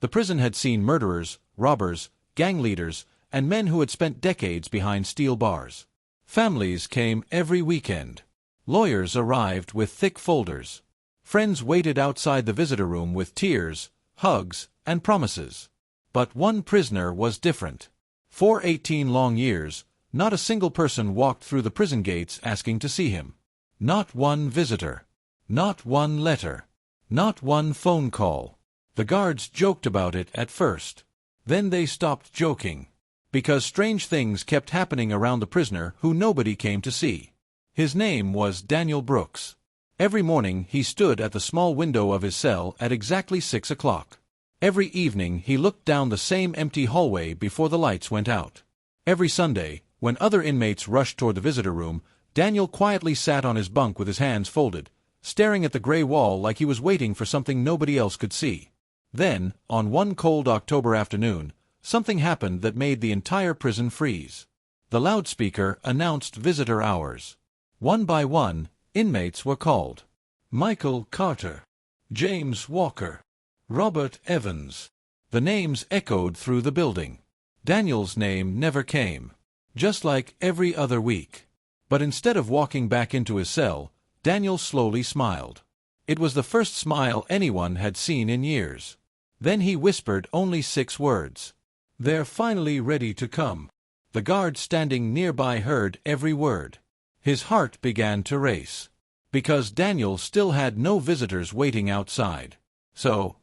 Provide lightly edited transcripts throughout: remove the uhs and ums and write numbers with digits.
The prison had seen murderers, robbers, gang leaders, and men who had spent decades behind steel bars. Families came every weekend. Lawyers arrived with thick folders. Friends waited outside the visitor room with tears, hugs, and promises. But one prisoner was different. For 18 long years, not a single person walked through the prison gates asking to see him. Not one visitor. Not one letter. Not one phone call. The guards joked about it at first. Then they stopped joking. Because strange things kept happening around the prisoner who nobody came to see. His name was Daniel Brooks. Every morning he stood at the small window of his cell at exactly 6 o'clock. Every evening he looked down the same empty hallway before the lights went out. Every Sunday, when other inmates rushed toward the visitor room, Daniel quietly sat on his bunk with his hands folded, staring at the gray wall like he was waiting for something nobody else could see. Then, on one cold October afternoon, something happened that made the entire prison freeze. The loudspeaker announced visitor hours. One by one, inmates were called. Michael Carter, James Walker, Robert Evans. The names echoed through the building. Daniel's name never came, just like every other week. But instead of walking back into his cell, Daniel slowly smiled. It was the first smile anyone had seen in years. Then he whispered only 6 words. "They're finally ready to come." The guard standing nearby heard every word. His heart began to race. Because Daniel still had no visitors waiting outside. So,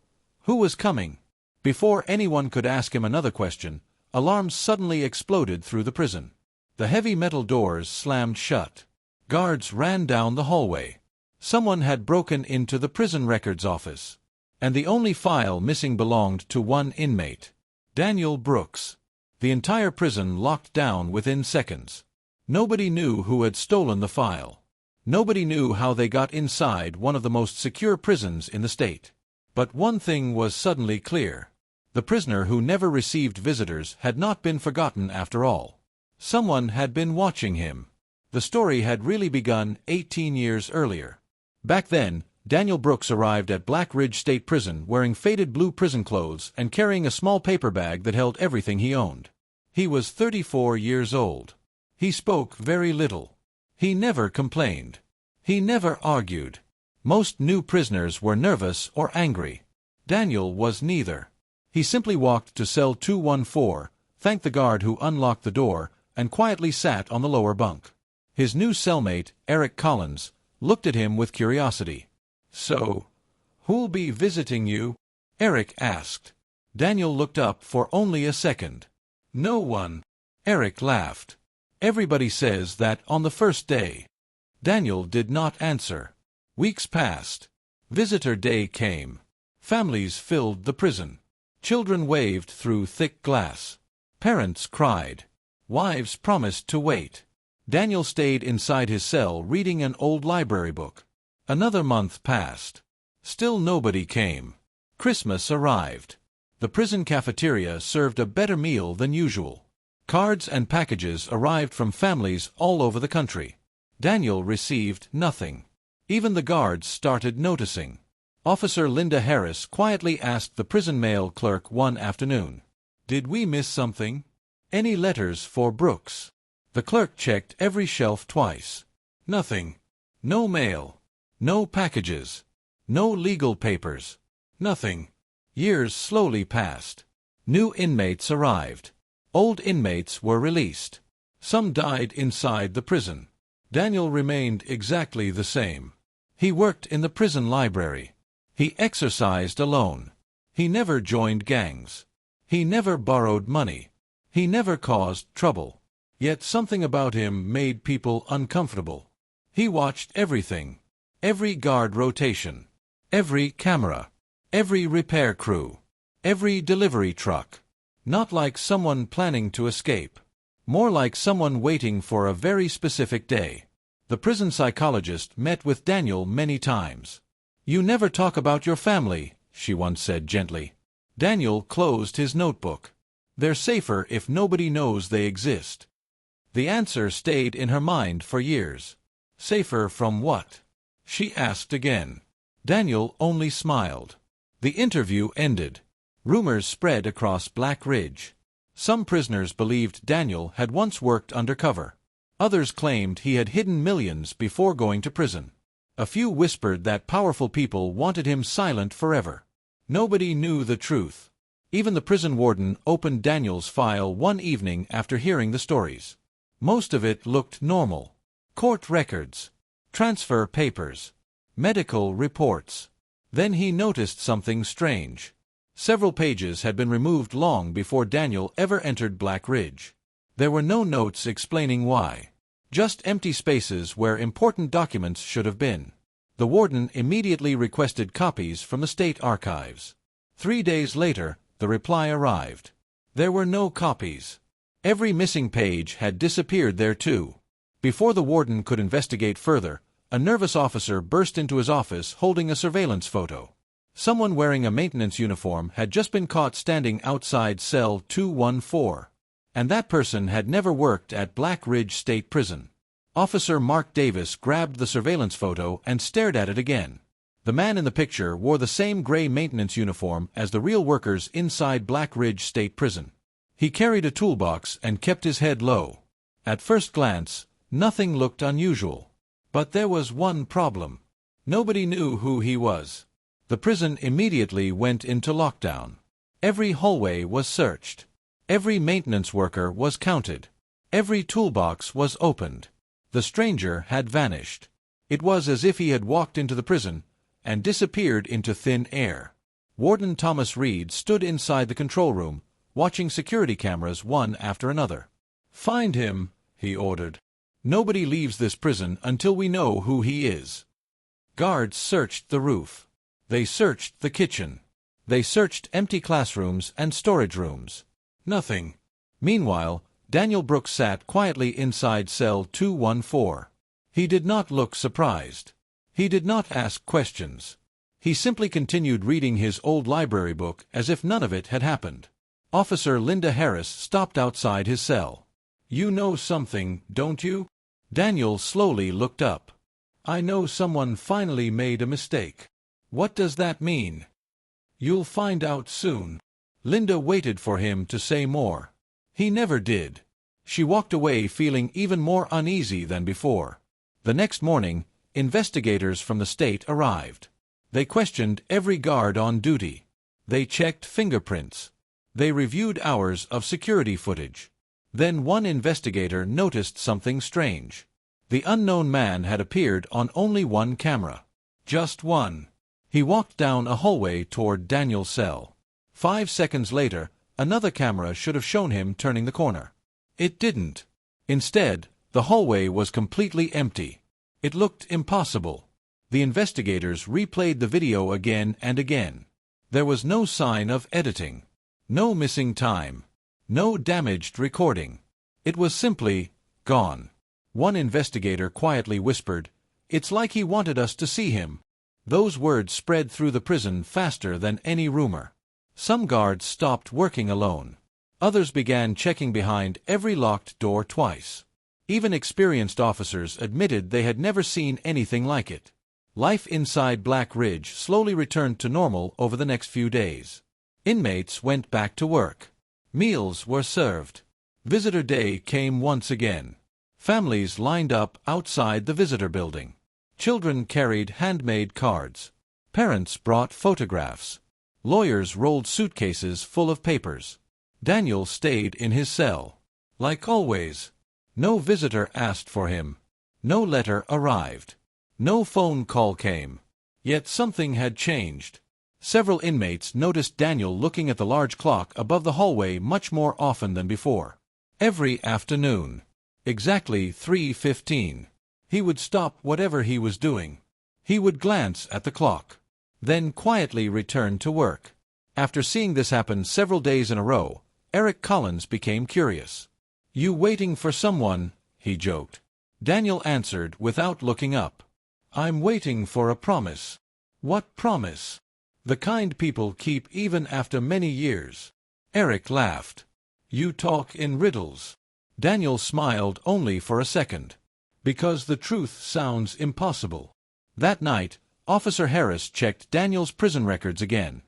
who was coming? Before anyone could ask him another question, alarms suddenly exploded through the prison. The heavy metal doors slammed shut. Guards ran down the hallway. Someone had broken into the prison records office. And the only file missing belonged to one inmate. Daniel Brooks. The entire prison locked down within seconds. Nobody knew who had stolen the file. Nobody knew how they got inside one of the most secure prisons in the state. But one thing was suddenly clear. The prisoner who never received visitors had not been forgotten after all. Someone had been watching him. The story had really begun 18 years earlier. Back then, Daniel Brooks arrived at Black Ridge State Prison wearing faded blue prison clothes and carrying a small paper bag that held everything he owned. He was 34 years old. He spoke very little. He never complained. He never argued. Most new prisoners were nervous or angry. Daniel was neither. He simply walked to cell 214, thanked the guard who unlocked the door, and quietly sat on the lower bunk. His new cellmate, Eric Collins, looked at him with curiosity. "So, who'll be visiting you?" Eric asked. Daniel looked up for only a second. "No one." Eric laughed. "Everybody says that on the first day." Daniel did not answer. Weeks passed. Visitor day came. Families filled the prison. Children waved through thick glass. Parents cried. Wives promised to wait. Daniel stayed inside his cell reading an old library book. Another month passed. Still nobody came. Christmas arrived. The prison cafeteria served a better meal than usual. Cards and packages arrived from families all over the country. Daniel received nothing. Even the guards started noticing. Officer Linda Harris quietly asked the prison mail clerk one afternoon, "Did we miss something? Any letters for Brooks?" The clerk checked every shelf twice. Nothing. No mail. No packages. No legal papers. Nothing. Years slowly passed. New inmates arrived. Old inmates were released. Some died inside the prison. Daniel remained exactly the same. He worked in the prison library. He exercised alone. He never joined gangs. He never borrowed money. He never caused trouble. Yet something about him made people uncomfortable. He watched everything. Every guard rotation. Every camera. Every repair crew. Every delivery truck. Not like someone planning to escape. More like someone waiting for a very specific day. The prison psychologist met with Daniel many times. "You never talk about your family," she once said gently. Daniel closed his notebook. "They're safer if nobody knows they exist." The answer stayed in her mind for years. Safer from what? She asked again. Daniel only smiled. The interview ended. Rumors spread across Black Ridge. Some prisoners believed Daniel had once worked undercover. Others claimed he had hidden millions before going to prison. A few whispered that powerful people wanted him silent forever. Nobody knew the truth. Even the prison warden opened Daniel's file one evening after hearing the stories. Most of it looked normal. Court records, transfer papers, medical reports. Then he noticed something strange. Several pages had been removed long before Daniel ever entered Black Ridge. There were no notes explaining why. Just empty spaces where important documents should have been. The warden immediately requested copies from the state archives. 3 days later, the reply arrived. There were no copies. Every missing page had disappeared there too. Before the warden could investigate further, a nervous officer burst into his office holding a surveillance photo. Someone wearing a maintenance uniform had just been caught standing outside cell 214. And that person had never worked at Black Ridge State Prison. Officer Mark Davis grabbed the surveillance photo and stared at it again. The man in the picture wore the same gray maintenance uniform as the real workers inside Black Ridge State Prison. He carried a toolbox and kept his head low. At first glance, nothing looked unusual. But there was one problem. Nobody knew who he was. The prison immediately went into lockdown. Every hallway was searched. Every maintenance worker was counted. Every toolbox was opened. The stranger had vanished. It was as if he had walked into the prison and disappeared into thin air. Warden Thomas Reed stood inside the control room, watching security cameras one after another. "Find him," he ordered. "Nobody leaves this prison until we know who he is." Guards searched the roof. They searched the kitchen. They searched empty classrooms and storage rooms. Nothing. Meanwhile, Daniel Brooks sat quietly inside cell 214. He did not look surprised. He did not ask questions. He simply continued reading his old library book as if none of it had happened. Officer Linda Harris stopped outside his cell. "You know something, don't you?" Daniel slowly looked up. "I know someone finally made a mistake." "What does that mean?" "You'll find out soon." Linda waited for him to say more. He never did. She walked away feeling even more uneasy than before. The next morning, investigators from the state arrived. They questioned every guard on duty. They checked fingerprints. They reviewed hours of security footage. Then one investigator noticed something strange. The unknown man had appeared on only one camera. Just one. He walked down a hallway toward Daniel's cell. 5 seconds later, another camera should have shown him turning the corner. It didn't. Instead, the hallway was completely empty. It looked impossible. The investigators replayed the video again and again. There was no sign of editing. No missing time. No damaged recording. It was simply gone. One investigator quietly whispered, "It's like he wanted us to see him." Those words spread through the prison faster than any rumor. Some guards stopped working alone. Others began checking behind every locked door twice. Even experienced officers admitted they had never seen anything like it. Life inside Black Ridge slowly returned to normal over the next few days. Inmates went back to work. Meals were served. Visitor day came once again. Families lined up outside the visitor building. Children carried handmade cards. Parents brought photographs. Lawyers rolled suitcases full of papers. Daniel stayed in his cell. Like always. No visitor asked for him. No letter arrived. No phone call came. Yet something had changed. Several inmates noticed Daniel looking at the large clock above the hallway much more often than before. Every afternoon. Exactly 3:15. He would stop whatever he was doing. He would glance at the clock. Then quietly return to work. After seeing this happen several days in a row, Eric Collins became curious. "You waiting for someone?" he joked. Daniel answered without looking up. "I'm waiting for a promise." "What promise?" "The kind people keep even after many years." Eric laughed. "You talk in riddles." Daniel smiled only for a second. "Because the truth sounds impossible." That night, Officer Harris checked Daniel's prison records again.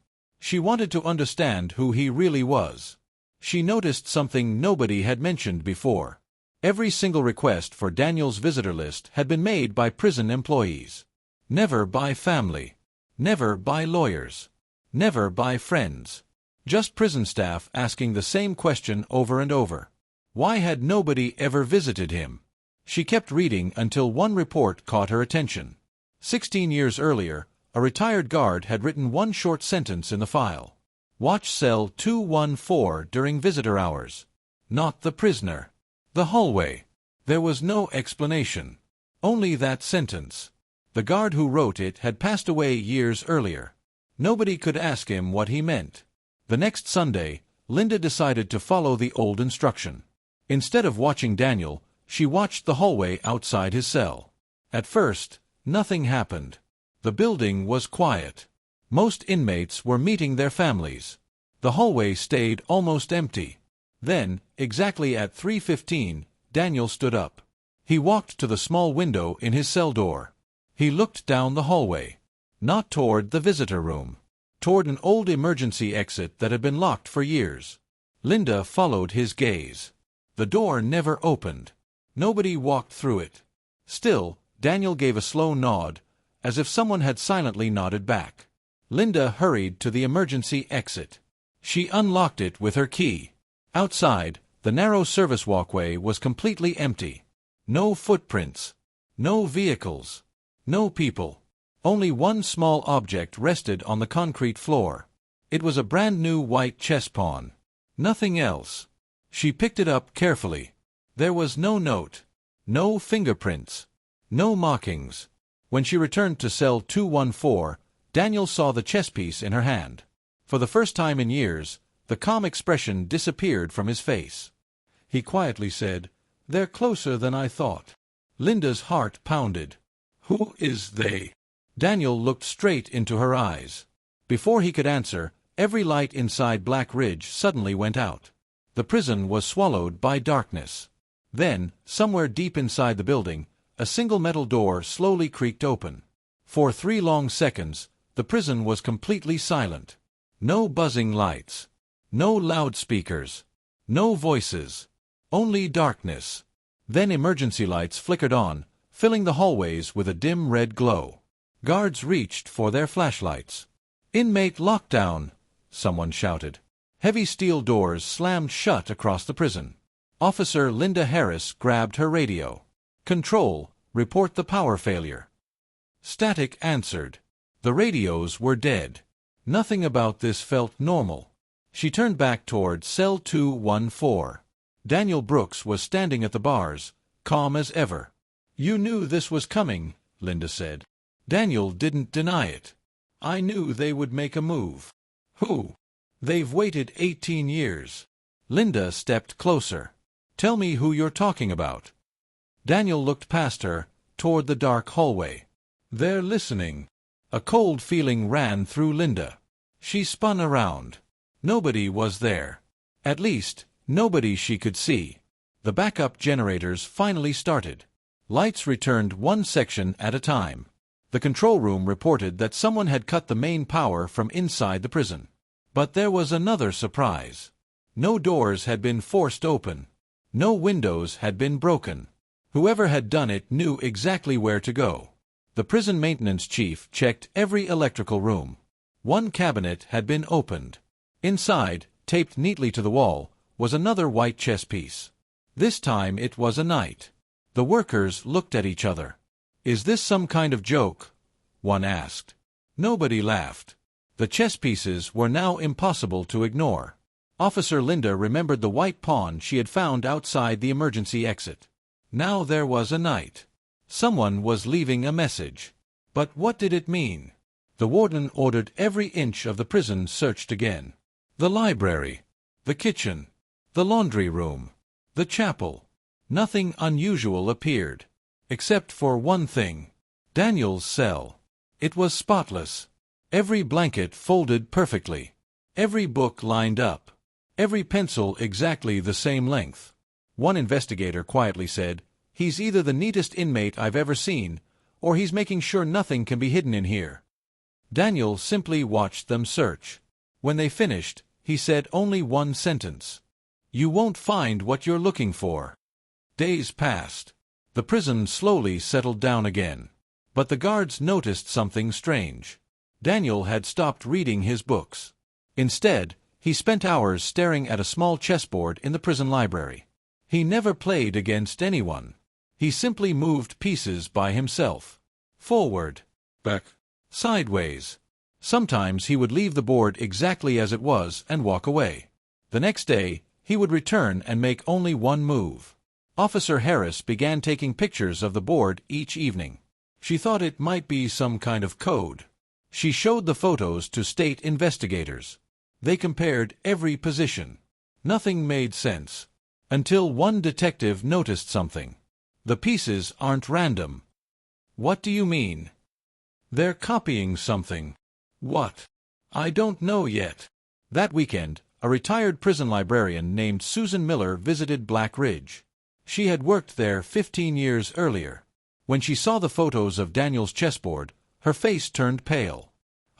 She wanted to understand who he really was. She noticed something nobody had mentioned before. Every single request for Daniel's visitor list had been made by prison employees. Never by family. Never by lawyers. Never by friends. Just prison staff asking the same question over and over. Why had nobody ever visited him? She kept reading until one report caught her attention. 16 years earlier, a retired guard had written one short sentence in the file. Watch cell 214 during visitor hours. Not the prisoner. The hallway. There was no explanation. Only that sentence. The guard who wrote it had passed away years earlier. Nobody could ask him what he meant. The next Sunday, Linda decided to follow the old instruction. Instead of watching Daniel, she watched the hallway outside his cell. At first, nothing happened. The building was quiet. Most inmates were meeting their families. The hallway stayed almost empty. Then, exactly at 3:15, Daniel stood up. He walked to the small window in his cell door. He looked down the hallway. Not toward the visitor room. Toward an old emergency exit that had been locked for years. Linda followed his gaze. The door never opened. Nobody walked through it. Still, Daniel gave a slow nod, as if someone had silently nodded back. Linda hurried to the emergency exit. She unlocked it with her key. Outside, the narrow service walkway was completely empty. No footprints. No vehicles. No people. Only one small object rested on the concrete floor. It was a brand-new white chess pawn. Nothing else. She picked it up carefully. There was no note. No fingerprints. No markings. When she returned to cell 214, Daniel saw the chess piece in her hand. For the first time in years, the calm expression disappeared from his face. He quietly said, "They're closer than I thought." Linda's heart pounded. "Who is they?" Daniel looked straight into her eyes. Before he could answer, every light inside Black Ridge suddenly went out. The prison was swallowed by darkness. Then, somewhere deep inside the building, a single metal door slowly creaked open. For 3 long seconds, the prison was completely silent. No buzzing lights. No loudspeakers. No voices. Only darkness. Then emergency lights flickered on, filling the hallways with a dim red glow. Guards reached for their flashlights. "Inmate lockdown!" someone shouted. Heavy steel doors slammed shut across the prison. Officer Linda Harris grabbed her radio. "Control, report the power failure." Static answered. The radios were dead. Nothing about this felt normal. She turned back toward cell 214. Daniel Brooks was standing at the bars, calm as ever. "You knew this was coming," Linda said. Daniel didn't deny it. "I knew they would make a move." "Who?" "They've waited 18 years." Linda stepped closer. "Tell me who you're talking about." Daniel looked past her, toward the dark hallway. "They're listening." A cold feeling ran through Linda. She spun around. Nobody was there. At least, nobody she could see. The backup generators finally started. Lights returned one section at a time. The control room reported that someone had cut the main power from inside the prison. But there was another surprise. No doors had been forced open. No windows had been broken. Whoever had done it knew exactly where to go. The prison maintenance chief checked every electrical room. One cabinet had been opened. Inside, taped neatly to the wall, was another white chess piece. This time it was a knight. The workers looked at each other. "Is this some kind of joke?" one asked. Nobody laughed. The chess pieces were now impossible to ignore. Officer Linda remembered the white pawn she had found outside the emergency exit. Now there was a knight. Someone was leaving a message. But what did it mean? The warden ordered every inch of the prison searched again. The library. The kitchen. The laundry room. The chapel. Nothing unusual appeared. Except for one thing. Daniel's cell. It was spotless. Every blanket folded perfectly. Every book lined up. Every pencil exactly the same length. One investigator quietly said, "He's either the neatest inmate I've ever seen, or he's making sure nothing can be hidden in here." Daniel simply watched them search. When they finished, he said only one sentence. "You won't find what you're looking for." Days passed. The prison slowly settled down again. But the guards noticed something strange. Daniel had stopped reading his books. Instead, he spent hours staring at a small chessboard in the prison library. He never played against anyone. He simply moved pieces by himself. Forward, back, sideways. Sometimes he would leave the board exactly as it was and walk away. The next day, he would return and make only one move. Officer Harris began taking pictures of the board each evening. She thought it might be some kind of code. She showed the photos to state investigators. They compared every position. Nothing made sense. Until one detective noticed something. "The pieces aren't random." "What do you mean?" "They're copying something." "What?" "I don't know yet." That weekend, a retired prison librarian named Susan Miller visited Black Ridge. She had worked there 15 years earlier. When she saw the photos of Daniel's chessboard, her face turned pale.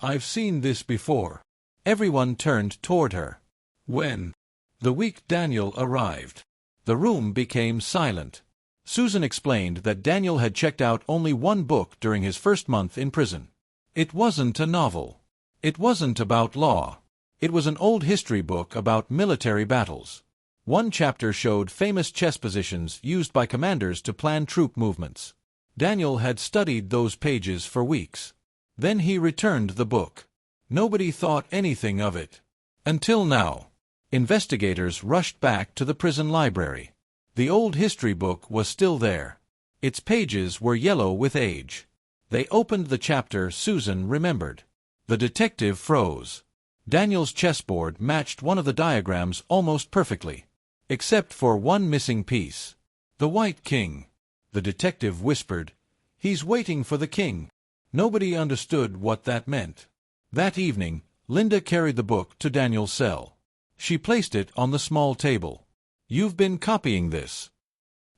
"I've seen this before." Everyone turned toward her. "When?" "The week Daniel arrived." The room became silent. Susan explained that Daniel had checked out only one book during his first month in prison. It wasn't a novel. It wasn't about law. It was an old history book about military battles. One chapter showed famous chess positions used by commanders to plan troop movements. Daniel had studied those pages for weeks. Then he returned the book. Nobody thought anything of it. Until now. Investigators rushed back to the prison library. The old history book was still there. Its pages were yellow with age. They opened the chapter Susan remembered. The detective froze. Daniel's chessboard matched one of the diagrams almost perfectly. Except for one missing piece. "The White King." The detective whispered, "He's waiting for the king." Nobody understood what that meant. That evening, Linda carried the book to Daniel's cell. She placed it on the small table. "You've been copying this."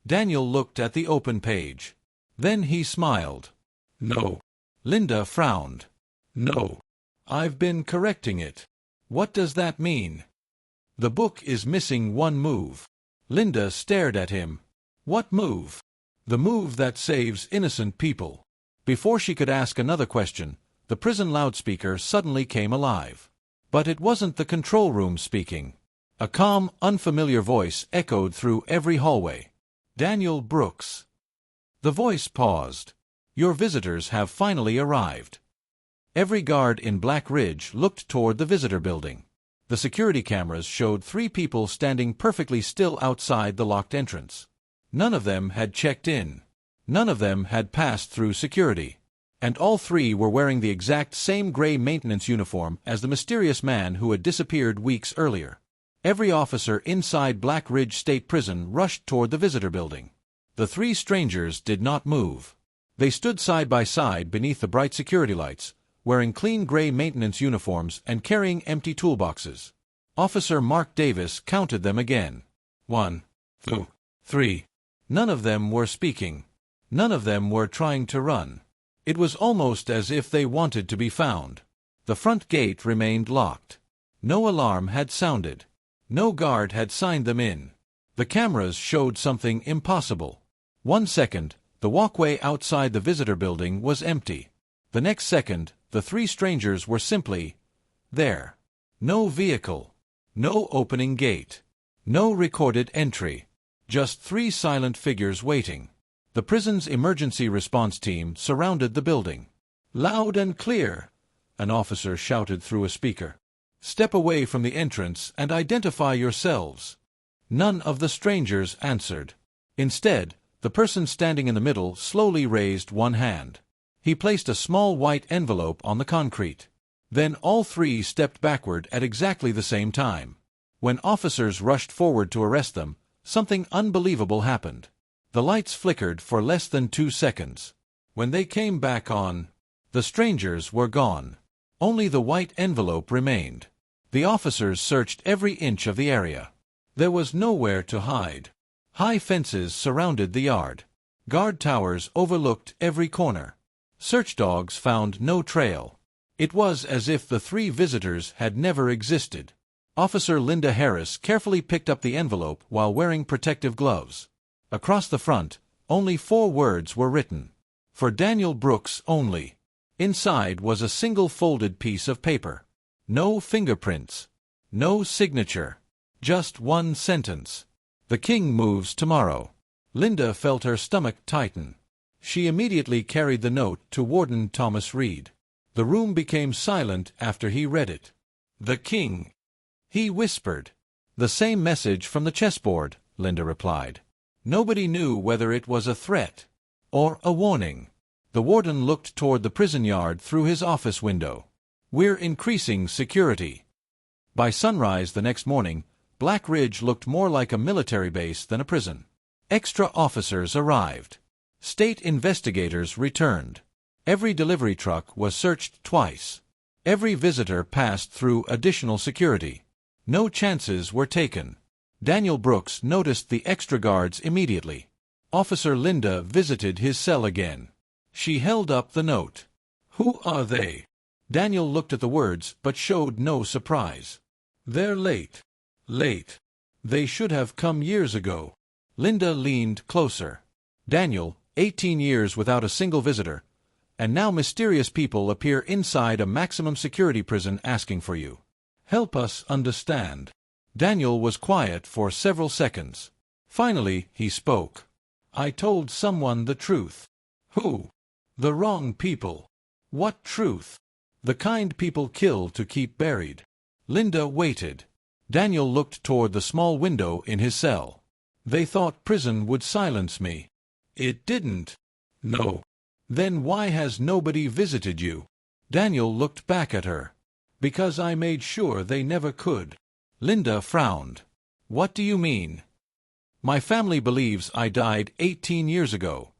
Daniel looked at the open page. Then he smiled. "No." Linda frowned. "No. I've been correcting it." "What does that mean?" "The book is missing one move." Linda stared at him. "What move?" "The move that saves innocent people." Before she could ask another question, the prison loudspeaker suddenly came alive. But it wasn't the control room speaking. A calm, unfamiliar voice echoed through every hallway. "Daniel Brooks." The voice paused. "Your visitors have finally arrived." Every guard in Black Ridge looked toward the visitor building. The security cameras showed 3 people standing perfectly still outside the locked entrance. None of them had checked in. None of them had passed through security. And all 3 were wearing the exact same gray maintenance uniform as the mysterious man who had disappeared weeks earlier. Every officer inside Black Ridge State Prison rushed toward the visitor building. The 3 strangers did not move. They stood side by side beneath the bright security lights, wearing clean gray maintenance uniforms and carrying empty toolboxes. Officer Mark Davis counted them again. 1, 2, 3. None of them were speaking. None of them were trying to run. It was almost as if they wanted to be found. The front gate remained locked. No alarm had sounded. No guard had signed them in. The cameras showed something impossible. 1 second, the walkway outside the visitor building was empty. The next second, the 3 strangers were simply there. No vehicle. No opening gate. No recorded entry. Just 3 silent figures waiting. The prison's emergency response team surrounded the building. "Loud and clear," an officer shouted through a speaker. "Step away from the entrance and identify yourselves." None of the strangers answered. Instead, the person standing in the middle slowly raised one hand. He placed a small white envelope on the concrete. Then all 3 stepped backward at exactly the same time. When officers rushed forward to arrest them, something unbelievable happened. The lights flickered for less than 2 seconds. When they came back on, the strangers were gone. Only the white envelope remained. The officers searched every inch of the area. There was nowhere to hide. High fences surrounded the yard. Guard towers overlooked every corner. Search dogs found no trail. It was as if the 3 visitors had never existed. Officer Linda Harris carefully picked up the envelope while wearing protective gloves. Across the front, only 4 words were written. For Daniel Brooks only. Inside was a single folded piece of paper. No fingerprints. No signature. Just one sentence. The king moves tomorrow. Linda felt her stomach tighten. She immediately carried the note to Warden Thomas Reed. The room became silent after he read it. The king, he whispered. The same message from the chessboard, Linda replied. Nobody knew whether it was a threat or a warning. The warden looked toward the prison yard through his office window. We're increasing security. By sunrise the next morning, Black Ridge looked more like a military base than a prison. Extra officers arrived. State investigators returned. Every delivery truck was searched twice. Every visitor passed through additional security. No chances were taken. Daniel Brooks noticed the extra guards immediately. Officer Linda visited his cell again. She held up the note. Who are they? Daniel looked at the words but showed no surprise. They're late. Late. They should have come years ago. Linda leaned closer. Daniel, 18 years without a single visitor, and now mysterious people appear inside a maximum security prison asking for you. Help us understand. Daniel was quiet for several seconds. Finally, he spoke. I told someone the truth. Who? The wrong people. What truth? The kind people kill to keep buried. Linda waited. Daniel looked toward the small window in his cell. They thought prison would silence me. It didn't. No. Then why has nobody visited you? Daniel looked back at her. Because I made sure they never could. Linda frowned. What do you mean? My family believes I died 18 years ago.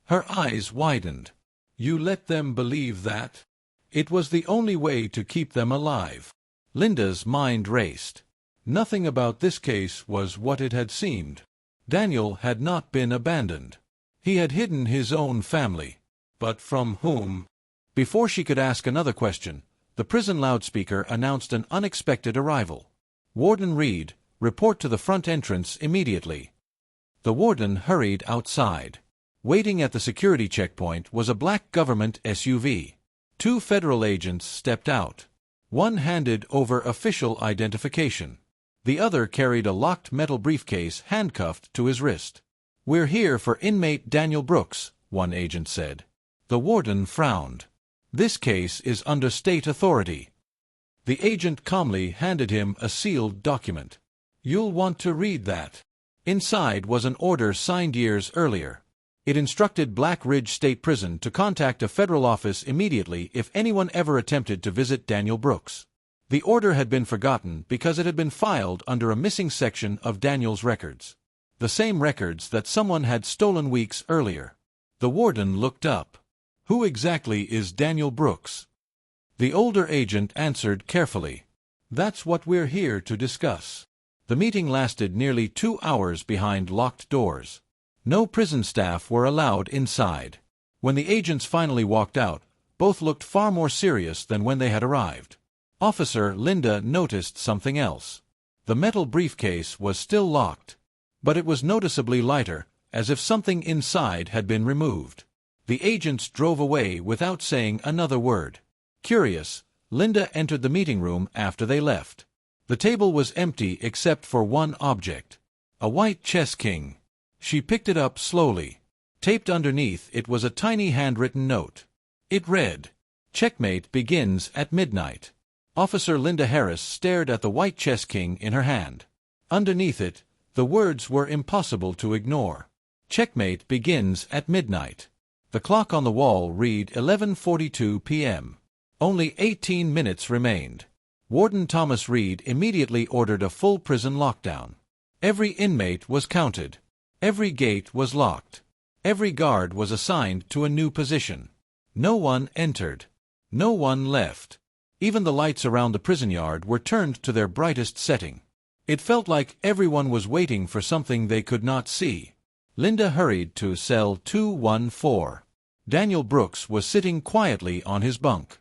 Her eyes widened. You let them believe that? It was the only way to keep them alive. Linda's mind raced. Nothing about this case was what it had seemed. Daniel had not been abandoned. He had hidden his own family. But from whom? Before she could ask another question, the prison loudspeaker announced an unexpected arrival. Warden Reed, report to the front entrance immediately. The warden hurried outside. Waiting at the security checkpoint was a black government SUV. 2 federal agents stepped out. One handed over official identification. The other carried a locked metal briefcase handcuffed to his wrist. We're here for inmate Daniel Brooks, one agent said. The warden frowned. This case is under state authority. The agent calmly handed him a sealed document. You'll want to read that. Inside was an order signed years earlier. It instructed Black Ridge State Prison to contact a federal office immediately if anyone ever attempted to visit Daniel Brooks. The order had been forgotten because it had been filed under a missing section of Daniel's records. The same records that someone had stolen weeks earlier. The warden looked up. Who exactly is Daniel Brooks? The older agent answered carefully. That's what we're here to discuss. The meeting lasted nearly 2 hours behind locked doors. No prison staff were allowed inside. When the agents finally walked out, both looked far more serious than when they had arrived. Officer Linda noticed something else. The metal briefcase was still locked, but it was noticeably lighter, as if something inside had been removed. The agents drove away without saying another word. Curious, Linda entered the meeting room after they left. The table was empty except for one object. A white chess king. She picked it up slowly. Taped underneath it was a tiny handwritten note. It read, "Checkmate begins at midnight." Officer Linda Harris stared at the white chess king in her hand. Underneath it, the words were impossible to ignore. Checkmate begins at midnight. The clock on the wall read 11:42 p.m. Only 18 minutes remained. Warden Thomas Reed immediately ordered a full prison lockdown. Every inmate was counted. Every gate was locked. Every guard was assigned to a new position. No one entered. No one left. Even the lights around the prison yard were turned to their brightest setting. It felt like everyone was waiting for something they could not see. Linda hurried to cell 214. Daniel Brooks was sitting quietly on his bunk.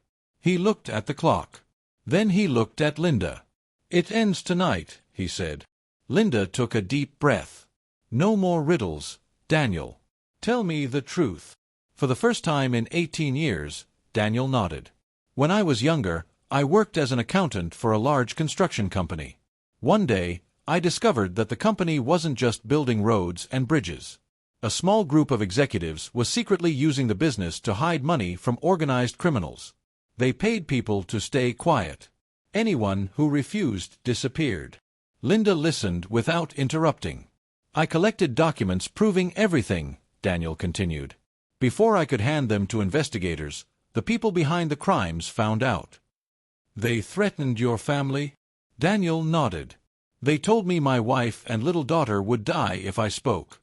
He looked at the clock. Then he looked at Linda. "It ends tonight," he said. Linda took a deep breath. "No more riddles, Daniel. Tell me the truth." For the first time in 18 years, Daniel nodded. "When I was younger, I worked as an accountant for a large construction company. One day, I discovered that the company wasn't just building roads and bridges. A small group of executives was secretly using the business to hide money from organized criminals. They paid people to stay quiet. Anyone who refused disappeared." Linda listened without interrupting. "I collected documents proving everything," Daniel continued. "Before I could hand them to investigators, the people behind the crimes found out." "They threatened your family?" Daniel nodded. "They told me my wife and little daughter would die if I spoke."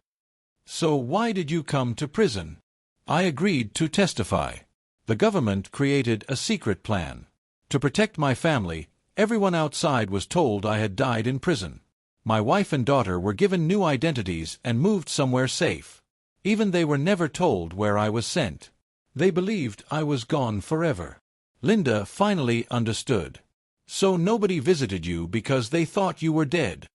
"So why did you come to prison?" "I agreed to testify. The government created a secret plan. To protect my family, everyone outside was told I had died in prison. My wife and daughter were given new identities and moved somewhere safe. Even they were never told where I was sent. They believed I was gone forever." Linda finally understood. "So nobody visited you because they thought you were dead?"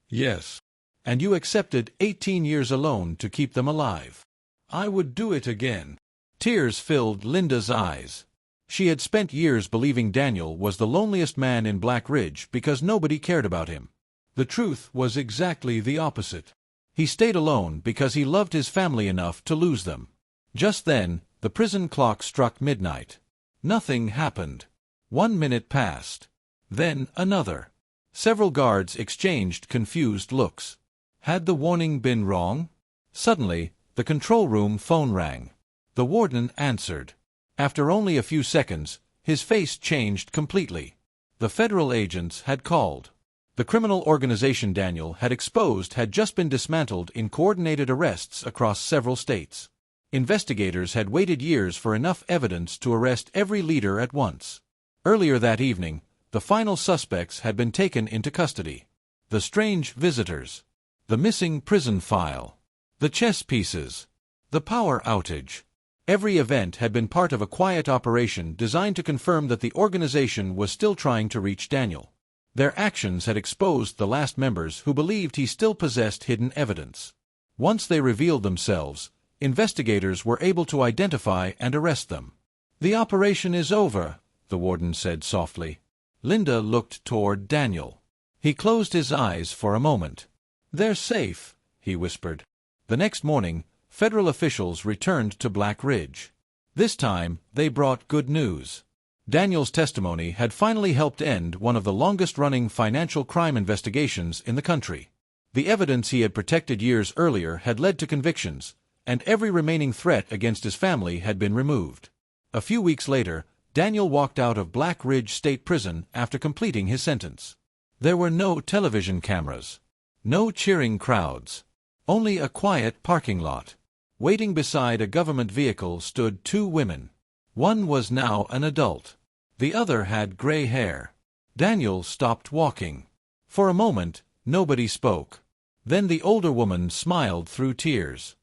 "Yes." "And you accepted 18 years alone to keep them alive?" "I would do it again." Tears filled Linda's eyes. She had spent years believing Daniel was the loneliest man in Black Ridge because nobody cared about him. The truth was exactly the opposite. He stayed alone because he loved his family enough to lose them. Just then, the prison clock struck midnight. Nothing happened. 1 minute passed. Then another. Several guards exchanged confused looks. Had the warning been wrong? Suddenly, the control room phone rang. The warden answered. After only a few seconds, his face changed completely. The federal agents had called. The criminal organization Daniel had exposed had just been dismantled in coordinated arrests across several states. Investigators had waited years for enough evidence to arrest every leader at once. Earlier that evening, the final suspects had been taken into custody. The strange visitors. The missing prison file. The chess pieces. The power outage. Every event had been part of a quiet operation designed to confirm that the organization was still trying to reach Daniel. Their actions had exposed the last members who believed he still possessed hidden evidence. Once they revealed themselves, investigators were able to identify and arrest them. "The operation is over," the warden said softly. Linda looked toward Daniel. He closed his eyes for a moment. "They're safe," he whispered. The next morning, federal officials returned to Black Ridge. This time, they brought good news. Daniel's testimony had finally helped end one of the longest-running financial crime investigations in the country. The evidence he had protected years earlier had led to convictions, and every remaining threat against his family had been removed. A few weeks later, Daniel walked out of Black Ridge State Prison after completing his sentence. There were no television cameras. No cheering crowds. Only a quiet parking lot. Waiting beside a government vehicle stood 2 women. One was now an adult. The other had gray hair. Daniel stopped walking. For a moment, nobody spoke. Then the older woman smiled through tears.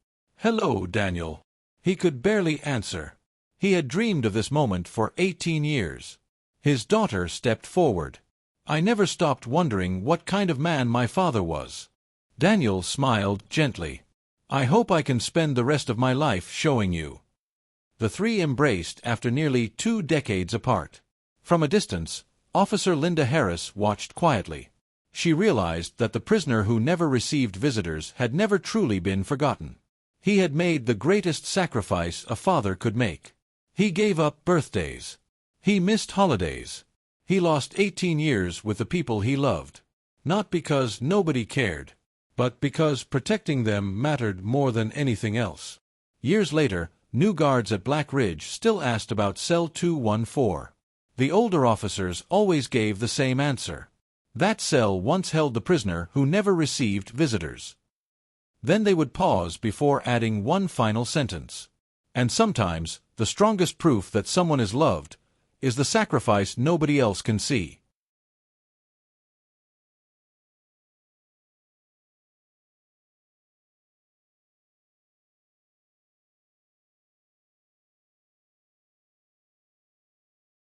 "Hello, Daniel." He could barely answer. He had dreamed of this moment for 18 years. His daughter stepped forward. "I never stopped wondering what kind of man my father was." Daniel smiled gently. "I hope I can spend the rest of my life showing you." The 3 embraced after nearly 2 decades apart. From a distance, Officer Linda Harris watched quietly. She realized that the prisoner who never received visitors had never truly been forgotten. He had made the greatest sacrifice a father could make. He gave up birthdays. He missed holidays. He lost 18 years with the people he loved. Not because nobody cared, but because protecting them mattered more than anything else. Years later, new guards at Black Ridge still asked about Cell 214. The older officers always gave the same answer. That cell once held the prisoner who never received visitors. Then they would pause before adding one final sentence. And sometimes, the strongest proof that someone is loved is the sacrifice nobody else can see.